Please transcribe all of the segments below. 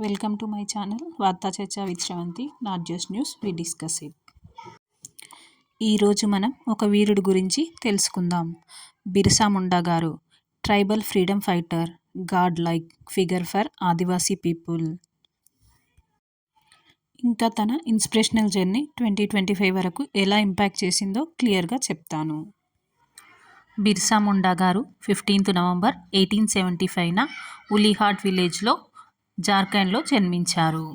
Welcome to my channel వార్తా చర్చ with Sravanthi. Not just news, we discuss it. ఈరోజు మనం ఒక వీరుడు గురించి తెలుసుకుందాం. బిర్సా ముండా గారు, tribal freedom fighter, god like figure for Adivasi people. ఇంకా తన ఇన్స్పిరేషనల్ జర్నీ 2025 వరకు ఎలా ఇంపాక్ట్ చేసిందో క్లియర్గా చెప్తాను. బిర్సా ముండా గారు 15th November 1875న ఉలీహాట్ విలేజ్లో జార్ఖండ్లో జన్మించారు.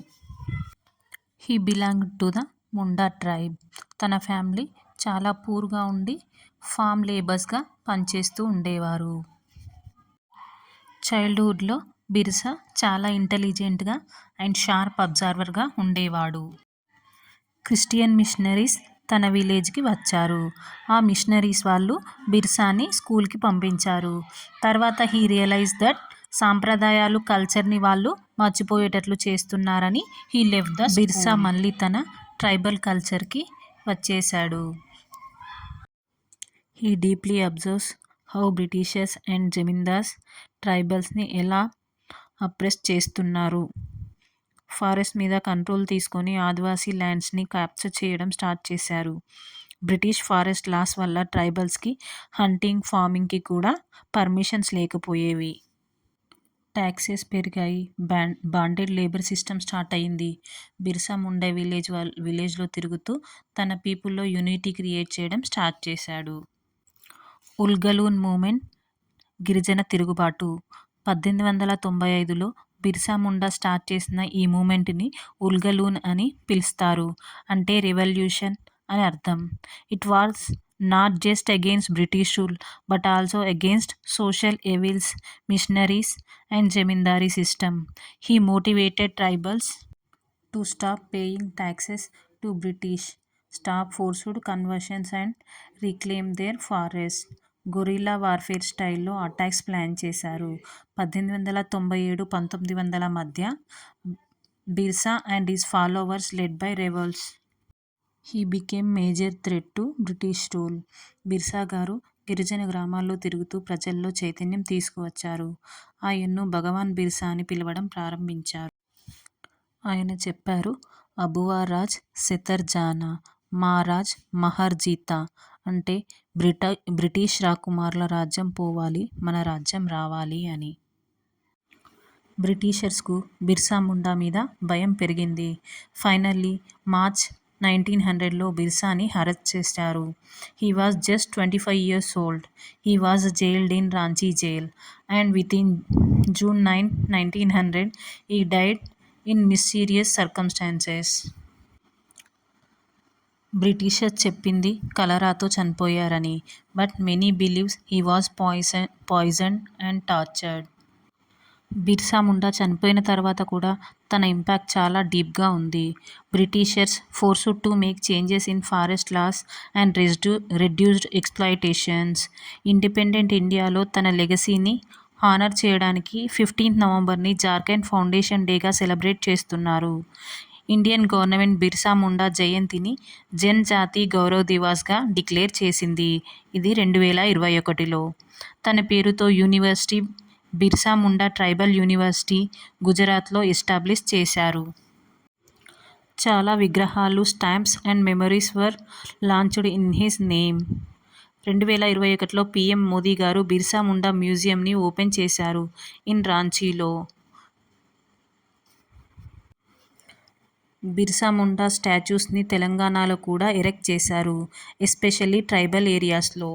He belonged to the Munda tribe. తన ఫ్యామిలీ చాలా పూర్గా ఉండి ఫామ్ లేబర్స్గా పనిచేస్తూ ఉండేవారు. చైల్డ్హుడ్లో బిర్సా చాలా ఇంటెలిజెంట్గా అండ్ షార్ప్ అబ్జర్వర్గా ఉండేవాడు. క్రిస్టియన్ మిషనరీస్ తన విలేజ్కి వచ్చారు. ఆ మిషనరీస్ వాళ్ళు బిర్సాని స్కూల్కి పంపించారు. తర్వాత హీ రియలైజ్ దట్ సాంప్రదాయాలు కల్చర్ని వాళ్ళు మర్చిపోయేటట్లు చేస్తున్నారని హీ లెఫ్ట్ ద. బిర్సా మళ్ళీ తన ట్రైబల్ కల్చర్కి వచ్చేశాడు. He deeply observes how britishers and zamindars ట్రైబల్స్ని ఎలా అప్రెస్ చేస్తున్నారు. ఫారెస్ట్ మీద కంట్రోల్ తీసుకొని ఆదివాసీ ల్యాండ్స్ని క్యాప్చర్ చేయడం స్టార్ట్ చేశారు. బ్రిటిష్ ఫారెస్ట్ లాస్ వల్ల ట్రైబల్స్కి హంటింగ్, ఫార్మింగ్కి కూడా పర్మిషన్స్ లేకపోయేవి. ట్యాక్సెస్ పెరిగాయి. బాండెడ్ లేబర్ సిస్టమ్ స్టార్ట్ అయింది. బిర్సా ముండా విలేజ్లో తిరుగుతూ తన పీపుల్లో యూనిటీ క్రియేట్ చేయడం స్టార్ట్ చేశాడు. ఉల్గలూన్ మూమెంట్, గిరిజన తిరుగుబాటు. 1895లో బిర్సా ముండా స్టార్ట్ చేసిన ఈ మూమెంట్ని ఉల్గలూన్ అని పిలుస్తారు. అంటే రెవల్యూషన్ అని అర్థం. It was not just against British rule but also against social evils, missionaries and zamindari system. He motivated tribals to stop paying taxes to British, stop forced conversions and reclaim their forest. Guerrilla warfare స్టైల్లో attacks plan చేశారు. 1897-1900 మధ్య Birsa and his followers led by rebels. He became major threat to British rule. Birsa గారు గిరిజన గ్రామాల్లో తిరుగుతూ ప్రజల్లో చైతన్యం తీసుకువచ్చారు. ఆయన్ను భగవాన్ బిర్సా అని పిలవడం ప్రారంభించారు. ఆయన చెప్పారు, అబువా రాజ్ సెతర్ జానా, మా రాజ్ మహర్ జీతా. అంటే బ్రిటిష్ రాకుమారుల రాజ్యం పోవాలి, మన రాజ్యం రావాలి అని. బ్రిటిషర్స్కు బిర్సా ముండా మీద భయం పెరిగింది. ఫైనల్లీ మార్చ్ 1900లో బిర్సాని అరెస్ట్ చేశారు. He was just 25 years old. He was jailed in Ranchi jail and within June 9, 1900 he died in mysterious circumstances. Britishers చెప్పింది కలరాతో చనిపోయారని, but many believes he was poisoned and tortured. Birsa Munda చనిపోయిన తర్వాత కూడా తన ఇంపాక్ట్ చాలా డీప్గా ఉంది. Britishers forced to make changes in forest laws and reduced exploitations. Independent ఇండియాలో తన లెగసీని హానర్ చేయడానికి 15th Novemberని జార్ఖండ్ ఫౌండేషన్ డేగా సెలబ్రేట్ చేస్తున్నారు. ఇండియన్ గవర్నమెంట్ బిర్సా ముండా జయంతిని జన్ జాతి గౌరవ్ దివాస్గా డిక్లేర్ చేసింది. ఇది 2021లో. తన పేరుతో university, Birsa Munda tribal university, గుజరాత్లో ఎస్టాబ్లిష్ చేశారు. చాలా విగ్రహాలు, stamps and memories were launched in his name. 2021లో పీఎం మోదీ గారు బిర్సా ముండా మ్యూజియంని ఓపెన్ చేశారు ఇన్ రాంచీలో. బిర్సా ముండా స్టాచ్యూస్ని తెలంగాణలో కూడా ఎరెక్ట్ చేశారు, ఎస్పెషల్లీ ట్రైబల్ ఏరియాస్లో.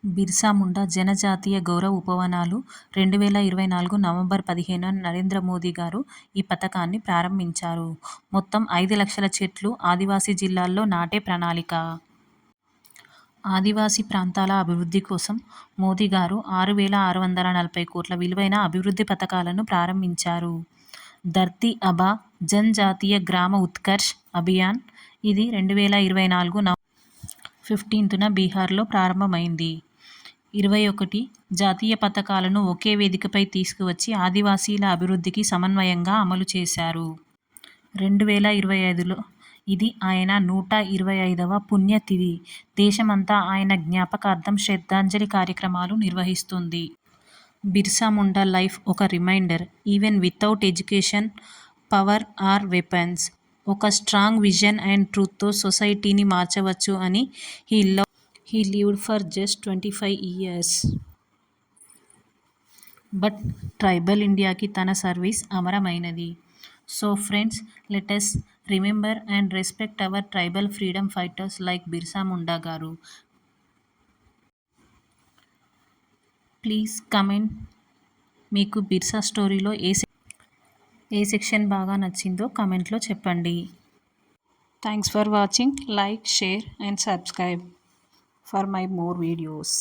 బిర్సా ముండా జనజాతీయ గౌరవ ఉపవనాలు 2024 November 15న నరేంద్ర మోదీ గారు ఈ పథకాన్ని ప్రారంభించారు. మొత్తం 5 లక్షల చెట్లు ఆదివాసీ జిల్లాల్లో నాటే ప్రణాళిక. ఆదివాసీ ప్రాంతాల అభివృద్ధి కోసం మోదీ గారు 6,640 కోట్ల విలువైన అభివృద్ధి పథకాలను ప్రారంభించారు. ధర్తీ ఆబా జనజాతీయ గ్రామ ఉత్కర్ష్ అభియాన్. ఇది 2024 November 15న బీహార్లో ప్రారంభమైంది. 21 జాతీయ పథకాలను ఒకే వేదికపై తీసుకువచ్చి ఆదివాసీల అభివృద్ధికి సమన్వయంగా అమలు చేశారు. 2025లో ఇది ఆయన 125వ పుణ్యతిథి. దేశమంతా ఆయన జ్ఞాపకార్థం శ్రద్ధాంజలి కార్యక్రమాలు నిర్వహిస్తుంది. బిర్సా ముండా లైఫ్ ఒక reminder, even without education, power or weapons, ఒక స్ట్రాంగ్ విజన్ అండ్ ట్రూత్తో సొసైటీని మార్చవచ్చు అని he lived for just 25 years. But tribal ఇండియాకి తన సర్వీస్ అమరమైనది. So friends, let us remember and respect our tribal freedom fighters like Birsa Munda garu. Please comment, మీకు బిర్సా స్టోరీలో ఏ సెక్షన్ బాగా నచ్చిందో కమెంట్లో చెప్పండి. Thanks for watching. Like, share and subscribe for my more videos.